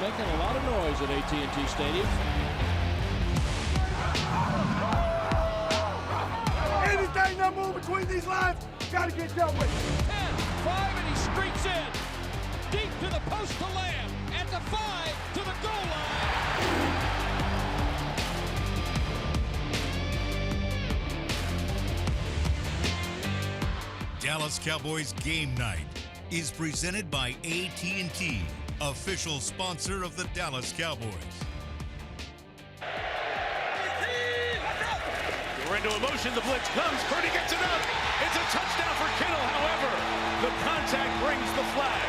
making a lot of noise at AT&T Stadium. Anything that moves between these lines, gotta get dealt with. 10, 5, and he streaks in. Deep to the post to Lamb. At the 5, to the goal line. Dallas Cowboys Game Night is presented by AT&T, official sponsor of the Dallas Cowboys. We're into a motion, the blitz comes, Purdy gets it up. It's a touchdown for Kittle, however, the contact brings the flag.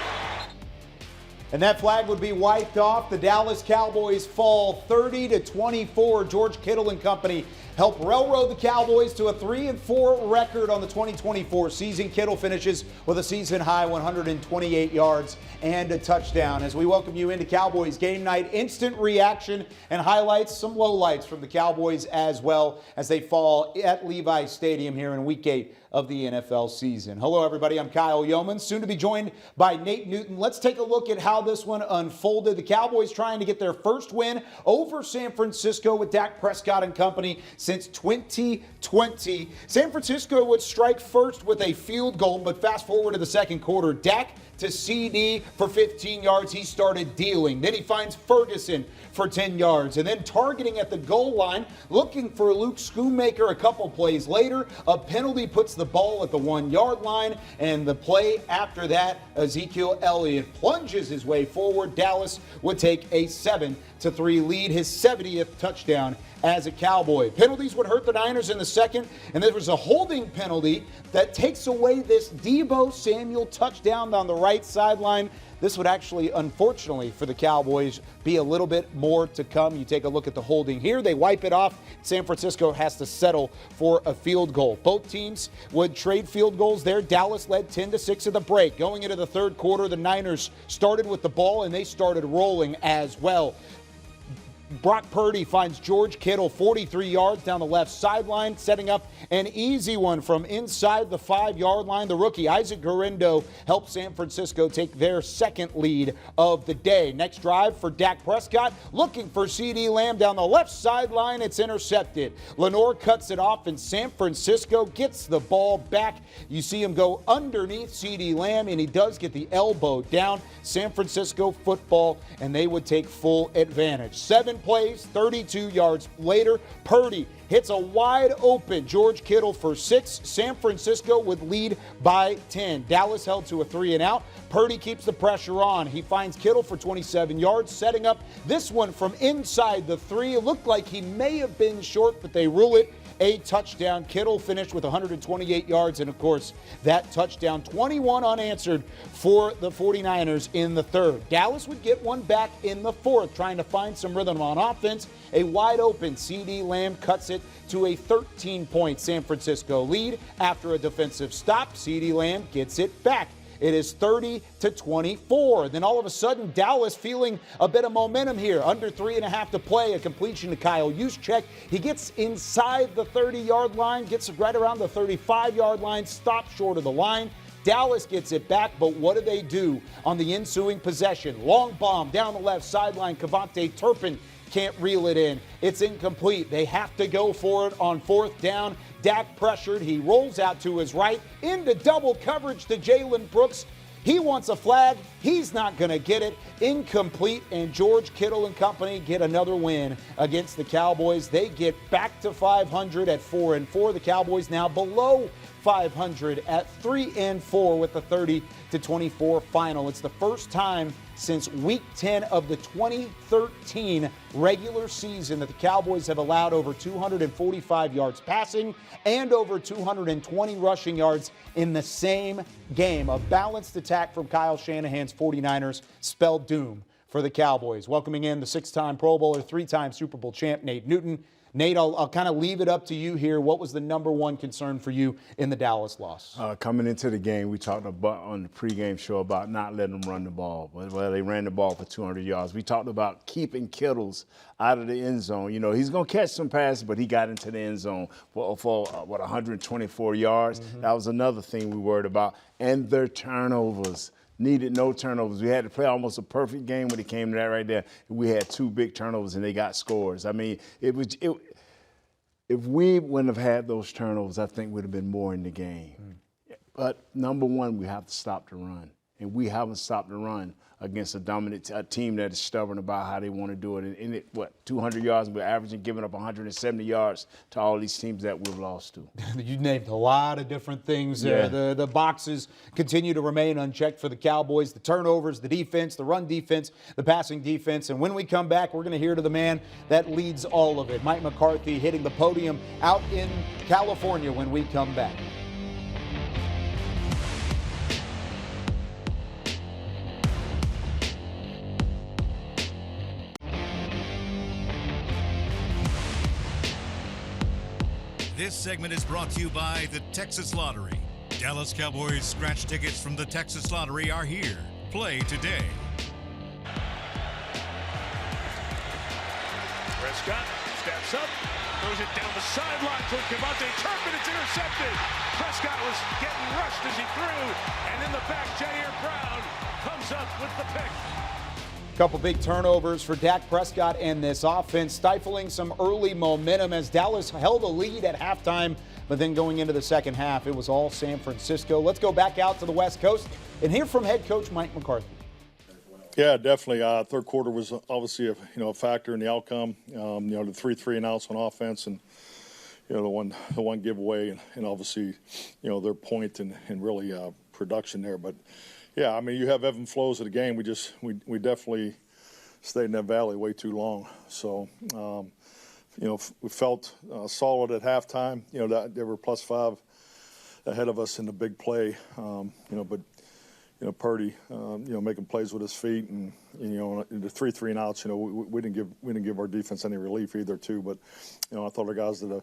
And that flag would be wiped off. The Dallas Cowboys fall 30-24. George Kittle and company help railroad the Cowboys to a 3-4 record on the 2024 season. Kittle finishes with a season-high 128 yards and a touchdown. As we welcome you into Cowboys Game Night, instant reaction and highlights, some lowlights from the Cowboys as well as they fall at Levi Stadium here in Week 8 of the NFL season. Hello, everybody. I'm Kyle Yeoman, soon to be joined by Nate Newton. Let's take a look at how this one unfolded. The Cowboys trying to get their first win over San Francisco with Dak Prescott and company since 2020. San Francisco would strike first with a field goal, but fast forward to the second quarter, Dak to CD for 15 yards. He started dealing. Then he finds Ferguson for 10 yards. And then targeting at the goal line, looking for Luke Schoonmaker a couple plays later. A penalty puts the ball at the 1-yard line. And the play after that, Ezekiel Elliott plunges his way forward. Dallas would take a 7-3 lead, his 70th touchdown as a Cowboy. Penalties would hurt the Niners in the second, and there was a holding penalty that takes away this Deebo Samuel touchdown on the right sideline. This would actually, unfortunately for the Cowboys, be a little bit more to come. You take a look at the holding here. They wipe it off. San Francisco has to settle for a field goal. Both teams would trade field goals there. Dallas led 10-6 at the break. Going into the third quarter, the Niners started with the ball, and they started rolling as well. Brock Purdy finds George Kittle 43 yards down the left sideline, setting up an easy one from inside the 5-yard line. The rookie Isaac Guerendo helped San Francisco take their second lead of the day. Next drive for Dak Prescott, looking for CeeDee Lamb down the left sideline. It's intercepted. Lenore cuts it off, and San Francisco gets the ball back. You see him go underneath CeeDee Lamb, and he does get the elbow down. San Francisco football, and they would take full advantage. 7 plays, 32 yards later, Purdy hits a wide open George Kittle for 6. San Francisco would lead by 10. Dallas held to a 3-and-out. Purdy keeps the pressure on. He finds Kittle for 27 yards, setting up this one from inside the 3. It looked like he may have been short, but they rule it a touchdown. Kittle finished with 128 yards, and of course, that touchdown, 21 unanswered for the 49ers in the third. Dallas would get one back in the fourth, trying to find some rhythm on offense. A wide open CeeDee Lamb cuts it to a 13-point San Francisco lead. After a defensive stop, CeeDee Lamb gets it back. It is 30-24. Then all of a sudden, Dallas feeling a bit of momentum here. Under 3.5 to play, a completion to Kyle Juszczyk. He gets inside the 30-yard line, gets right around the 35-yard line, stops short of the line. Dallas gets it back, but what do on the ensuing possession? Long bomb down the left sideline. Kevontae Turpin can't reel it in. It's incomplete. They have to go for it on fourth down. Dak pressured. He rolls out to his right into double coverage to Jalen Brooks. He wants a flag. He's not going to get it. Incomplete, and George Kittle and company get another win against the Cowboys. They get back to 500 at 4-4. The Cowboys now below 500 at 3-4 with the 30-24 final. It's the first time since Week 10 of the 2013 regular season that the Cowboys have allowed over 245 yards passing and over 220 rushing yards in the same game. A balanced attack from Kyle Shanahan's 49ers spelled doom for the Cowboys. Welcoming in the 6-time Pro Bowler, 3-time Super Bowl champ, Nate Newton. Nate, I'll kind of leave it up to you here. What was the number one concern for you in the Dallas loss? Coming into the game, we talked about on the pregame show about not letting them run the ball. Well, they ran the ball for 200 yards. We talked about keeping Kittles out of the end zone. You know, he's going to catch some passes, but he got into the end zone for 124 yards. Mm-hmm. That was another thing we worried about. And their turnovers. needed no turnovers. We had to play almost a perfect game when it came to that right there. We had 2 big turnovers, and they got scores. I mean, if we wouldn't have had those turnovers, I think we'd have been more in the game. But number one, we have to stop the run. And we haven't stopped the run against a dominant team that is stubborn about how they want to do it. And 200 yards, we're averaging giving up 170 yards to all these teams that we've lost to. You named a lot of different things there. Yeah. The boxes continue to remain unchecked for the Cowboys. The turnovers, the defense, the run defense, the passing defense. And when we come back, we're going to hear to the man that leads all of it, Mike McCarthy, hitting the podium out in California when we come back. This segment is brought to you by the Texas Lottery. Dallas Cowboys scratch tickets from the Texas Lottery are here. Play today. Prescott steps up, throws it down the sideline to Devontae Turpin. It's intercepted. Prescott was getting rushed as he threw, and in the back, Jair Brown comes up with the pick. Couple big turnovers for Dak Prescott and this offense, stifling some early momentum as Dallas held a lead at halftime, but then going into the second half, it was all San Francisco. Let's go back out to the West Coast and hear from head coach Mike McCarthy. Yeah, definitely. Third quarter was obviously a factor in the outcome. The 3 and outs on offense, and the one giveaway, and obviously their point and really production there, but. Yeah, I mean, you have ebbs and flows of the game. We definitely stayed in that valley way too long. So, we felt solid at halftime. That they were +5 ahead of us in the big play. But Purdy, making plays with his feet, and the 3 and outs. We didn't give our defense any relief either, too. But I thought our guys did an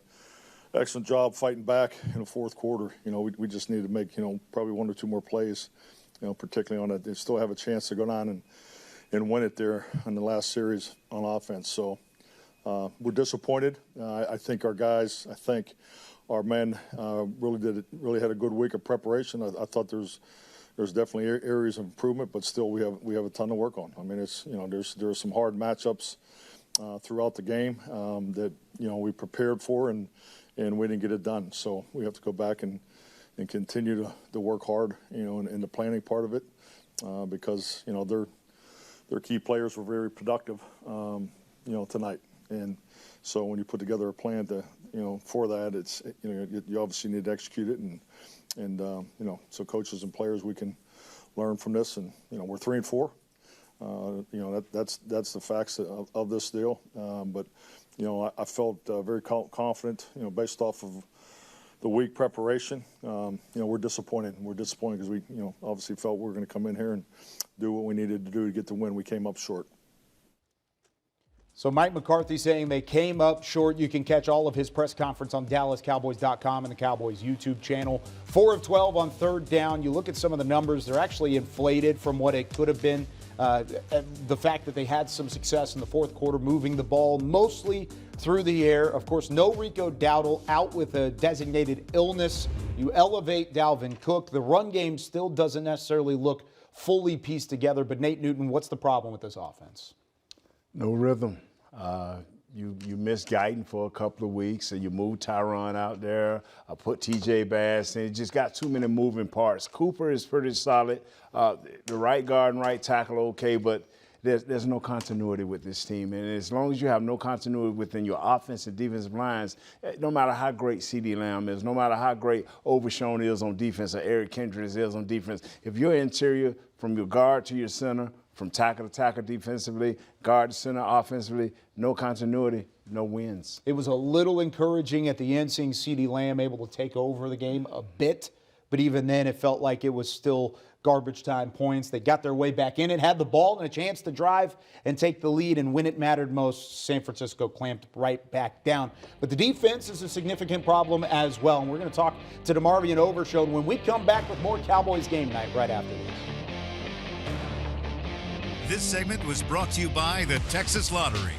excellent job fighting back in the fourth quarter. We just needed to make probably 1 or 2 more plays. Particularly on it, they still have a chance to go down and win it there in the last series on offense. So we're disappointed. I think our guys, our men really had a good week of preparation. I thought there's definitely areas of improvement, but still we have a ton to work on. I mean, there's some hard matchups throughout the game that we prepared for and we didn't get it done. So we have to go back and continue to work hard, in the planning part of it, because their key players were very productive, tonight. And so when you put together a plan for that, it's you obviously need to execute it, and so coaches and players, we can learn from this, and we're 3 and 4. That's the facts of this deal. But I felt very confident, based off of the week preparation. We're disappointed. We're disappointed because we, obviously felt we were going to come in here and do what we needed to do to get the win. We came up short. So Mike McCarthy saying they came up short. You can catch all of his press conference on DallasCowboys.com and the Cowboys YouTube channel. 4 of 12 on third down. You look at some of the numbers, they're actually inflated from what it could have been. The fact that they had some success in the fourth quarter moving the ball mostly through the air. Of course, no Rico Dowdle, out with a designated illness. You elevate Dalvin Cook. The run game still doesn't necessarily look fully pieced together. But Nate Newton, what's the problem with this offense? No rhythm. You missed Guyton for a couple of weeks, and you moved Tyron out there. I put TJ Bass in. Just got too many moving parts. Cooper is pretty solid. The right guard and right tackle okay, but there's no continuity with this team. And as long as you have no continuity within your offense and defensive lines, no matter how great CeeDee Lamb is, no matter how great Overshown is on defense or Eric Kendricks is on defense, if your interior from your guard to your center, from tackle to tackle defensively, guard to center offensively, no continuity, no wins. It was a little encouraging at the end seeing CeeDee Lamb able to take over the game a bit, but even then it felt like it was still garbage time points. They got their way back in it, had the ball and a chance to drive and take the lead, and when it mattered most, San Francisco clamped right back down. But the defense is a significant problem as well, and we're going to talk to DeMarvion Overshown when we come back with more Cowboys Game Night right after this. This segment was brought to you by the Texas Lottery.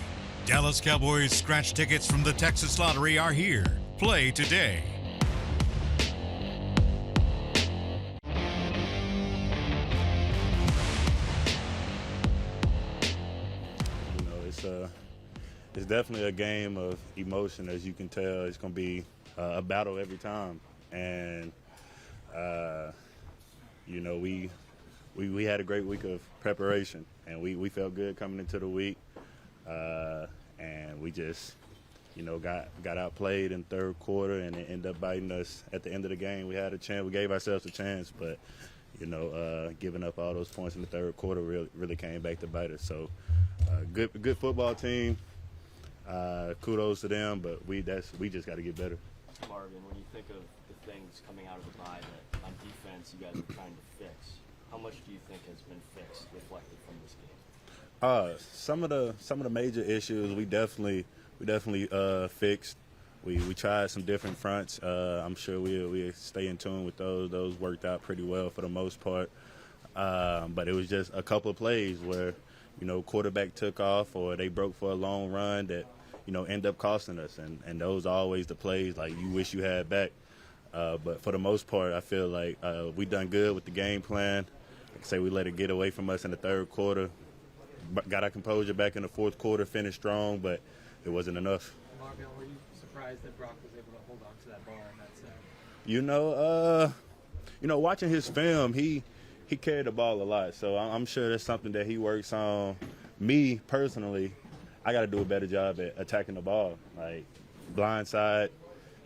Dallas Cowboys scratch tickets from the Texas Lottery are here. Play today. it's definitely a game of emotion, as you can tell. It's going to be a battle every time. And, you know, we had a great week of preparation, and we felt good coming into the week. And we just, you know, got outplayed in third quarter, and it ended up biting us at the end of the game. We had a chance. We gave ourselves a chance, but, you know, giving up all those points in the third quarter really came back to bite us. So, good football team. Kudos to them, but we just got to get better. Marvin, when you think of the things coming out of the bye that on defense you guys are trying to fix, how much do you think has been fixed, reflected from this game? Some of the major issues we definitely fixed. We tried some different fronts. I'm sure we stay in tune with those. Those worked out pretty well for the most part. But it was just a couple of plays where, you know, quarterback took off or they broke for a long run that, you know, end up costing us. And those are always the plays like you wish you had back. But for the most part, I feel like we done good with the game plan. Like I say, we let it get away from us in the third quarter. Got our composure back in the fourth quarter, finished strong, but it wasn't enough. Marvin, were you surprised that Brock was able to hold on to that ball in that set? You know, watching his film, he carried the ball a lot, so I'm sure that's something that he works on. Me personally, I got to do a better job at attacking the ball, like blind side.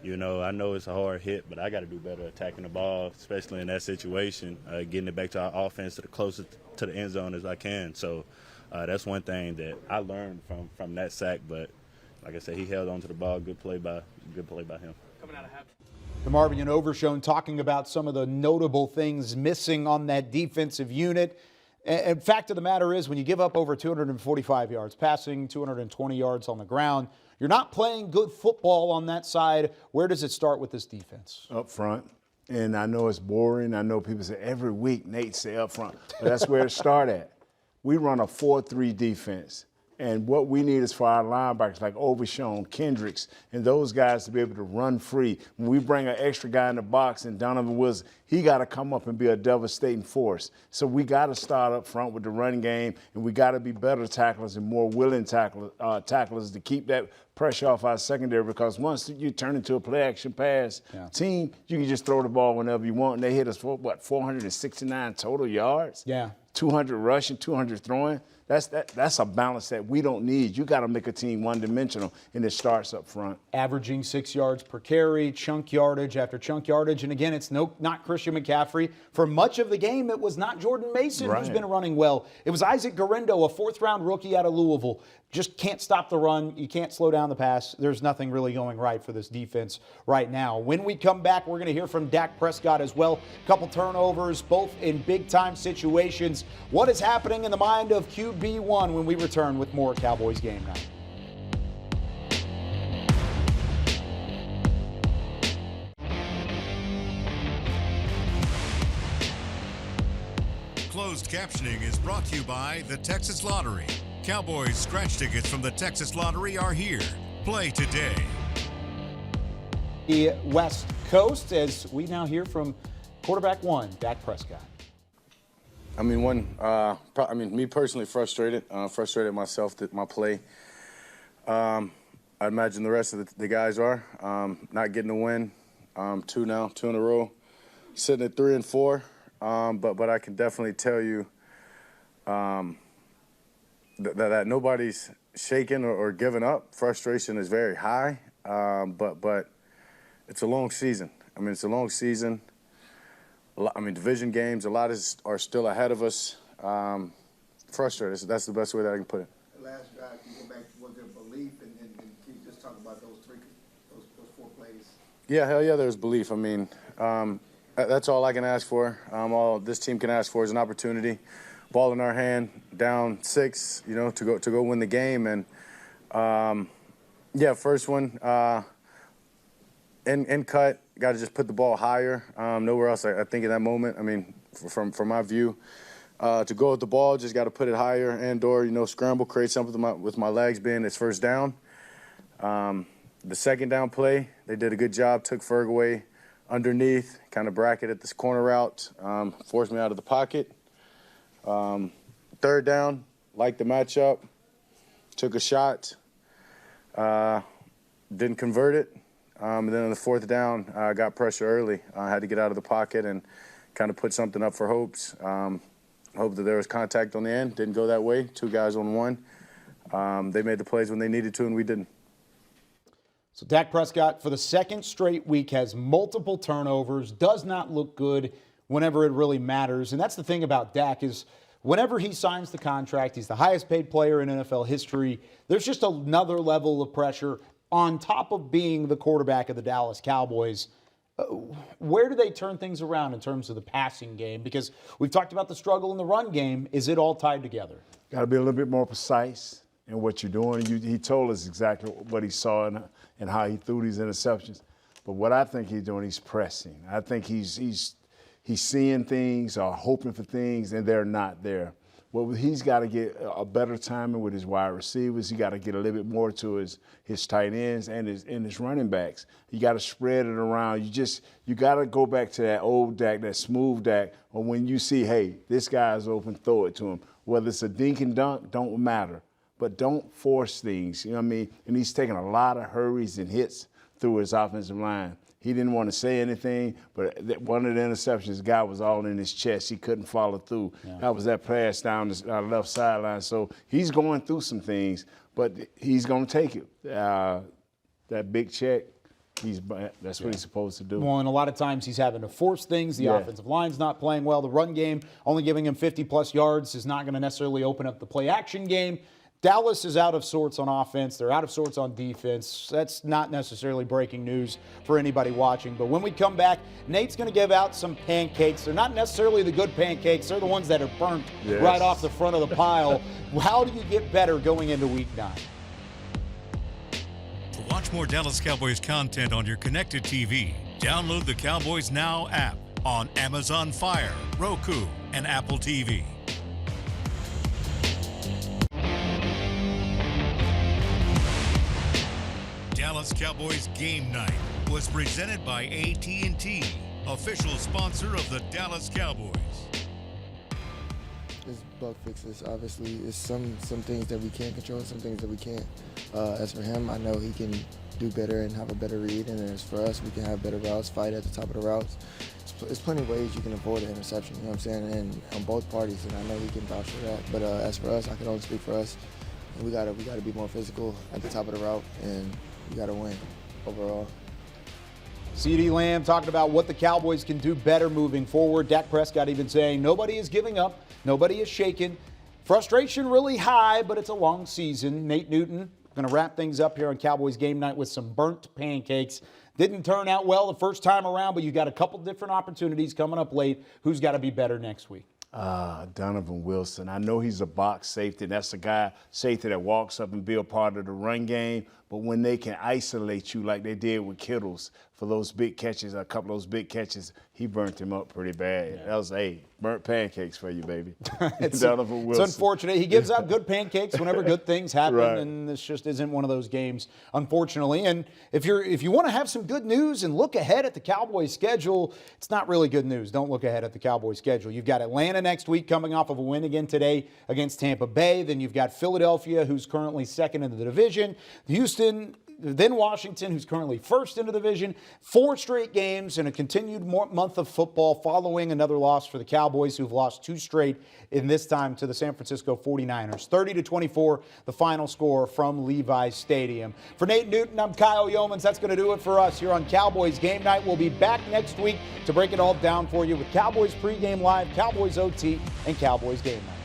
You know, I know it's a hard hit, but I got to do better attacking the ball, especially in that situation, getting it back to our offense to the closest to the end zone as I can. So that's one thing that I learned from that sack. But like I said, he held on to the ball. Good play by him. Coming out of half. The Marvin Overshone talking about some of the notable things missing on that defensive unit. And fact of the matter is, when you give up over 245 yards passing, 220 yards on the ground, you're not playing good football on that side. Where does it start with this defense? Up front. And I know it's boring. I know people say every week Nate say up front. But that's where it starts at. We run a 4-3 defense. And what we need is for our linebackers like Overshone, Kendricks, and those guys to be able to run free. When we bring an extra guy in the box and Donovan Wilson, he got to come up and be a devastating force. So we got to start up front with the running game, and we got to be better tacklers and more willing tacklers to keep that pressure off our secondary, because once you turn into a play-action pass team, you can just throw the ball whenever you want, and they hit us for, 469 total yards? Yeah. 200 rushing, 200 throwing. That's a balance that we don't need. You got to make a team one-dimensional, and it starts up front. Averaging 6 yards per carry, chunk yardage after chunk yardage. And again, it's not Christian McCaffrey. For much of the game, it was not Jordan Mason who's been running well. It was Isaac Garendo, a fourth-round rookie out of Louisville. Just can't stop the run. You can't slow down the pass. There's nothing really going right for this defense right now. When we come back, we're going to hear from Dak Prescott as well. A couple turnovers, both in big-time situations. What is happening in the mind of QB1 when we return with more Cowboys Game Night? Closed captioning is brought to you by the Texas Lottery. Cowboys scratch tickets from the Texas Lottery are here. Play today. The West Coast, as we now hear from quarterback one, Dak Prescott. I mean, me personally frustrated myself that my play. I imagine the rest of the guys are not getting a win. 2 in a row, sitting at 3 and 4. But I can definitely tell you that nobody's shaken or given up. Frustration is very high, but it's a long season. I mean, it's a long season. Division games, a lot are still ahead of us. Frustrated. That's the best way that I can put it. The last drive, you go back, was there belief, and can you just talk about those 4 plays? Yeah, hell yeah, there's belief. I mean, that's all I can ask for. All this team can ask for is an opportunity. Ball in our hand, down 6, to go win the game. And first one, in cut, got to just put the ball higher. Nowhere else. I think in that moment, I mean, from my view, to go with the ball, just got to put it higher and/or scramble, create something with my legs being its first down. The second down play, they did a good job. Took Ferg away underneath, kind of bracketed this corner route, forced me out of the pocket. Third down, liked the matchup, took a shot, Didn't convert it. And then on the fourth down, I got pressure early. I had to get out of the pocket and kind of put something up for Hopes. Hope that there was contact on the end. Didn't go that way. 2 guys on 1. They made the plays when they needed to, and we didn't. So Dak Prescott, for the second straight week, has multiple turnovers, does not look good whenever it really matters. And that's the thing about Dak is whenever he signs the contract, he's the highest paid player in NFL history. There's just another level of pressure on top of being the quarterback of the Dallas Cowboys. Where do they turn things around in terms of the passing game? Because we've talked about the struggle in the run game. Is it all tied together? Got to be a little bit more precise in what you're doing. He told us exactly what he saw and how he threw these interceptions. But what I think he's doing, he's pressing. I think he's seeing things or hoping for things, and they're not there. Well, he's got to get a better timing with his wide receivers. He got to get a little bit more to his tight ends and his running backs. You got to spread it around. You got to go back to that old Dak, that smooth Dak. Or when you see, hey, this guy's open, throw it to him. Whether it's a dink and dunk, don't matter. But don't force things. You know what I mean? And he's taking a lot of hurries and hits through his offensive line. He didn't want to say anything, but one of the interceptions, the guy was all in his chest. He couldn't follow through. Yeah. That was that pass down the left sideline. So he's going through some things, but he's going to take it. That big check, that's what he's supposed to do. Well, and a lot of times he's having to force things. The offensive line's not playing well. The run game, only giving him 50-plus yards, is not going to necessarily open up the play-action game. Dallas is out of sorts on offense. They're out of sorts on defense. That's not necessarily breaking news for anybody watching. But when we come back, Nate's going to give out some pancakes. They're not necessarily the good pancakes. They're the ones that are burnt right off the front of the pile. How do you get better going into Week 9? To watch more Dallas Cowboys content on your connected TV, download the Cowboys Now app on Amazon Fire, Roku, and Apple TV. Dallas Cowboys Game Night was presented by AT&T, official sponsor of the Dallas Cowboys. It's bug fixes, obviously. It's some things that we can't control, some things that we can't. As for him, I know he can do better and have a better read, and as for us, we can have better routes, fight at the top of the routes. There's plenty of ways you can avoid an interception, you know what I'm saying, and on both parties, and I know he can vouch for that. But as for us, I can only speak for us. And we gotta be more physical at the top of the route, and we got to win overall. CeeDee Lamb talking about what the Cowboys can do better moving forward. Dak Prescott even saying nobody is giving up, nobody is shaken. Frustration really high, but it's a long season. Nate Newton going to wrap things up here on Cowboys Game Night with some burnt pancakes. Didn't turn out well the first time around, but you got a couple different opportunities coming up late. Who's got to be better next week? Donovan Wilson. I know he's a box safety. That's a guy, safety, that walks up and be a part of the run game. But when they can isolate you like they did with Kittles for those big catches, a couple of those big catches, he burnt him up pretty bad. Yeah. That was, burnt pancakes for you, baby. Donovan Wilson. It's unfortunate. He gives out good pancakes whenever good things happen, and this just isn't one of those games, unfortunately. And if you want to have some good news and look ahead at the Cowboys schedule, it's not really good news. Don't look ahead at the Cowboys schedule. You've got Atlanta next week coming off of a win again today against Tampa Bay. Then you've got Philadelphia, who's currently second in the division. Houston, then Washington, who's currently first in the division. 4 straight games and a continued month of football following another loss for the Cowboys, who've lost 2 straight in this time to the San Francisco 49ers. 30-24, the final score from Levi's Stadium. For Nate Newton, I'm Kyle Yeomans. That's going to do it for us here on Cowboys Game Night. We'll be back next week to break it all down for you with Cowboys Pregame Live, Cowboys OT, and Cowboys Game Night.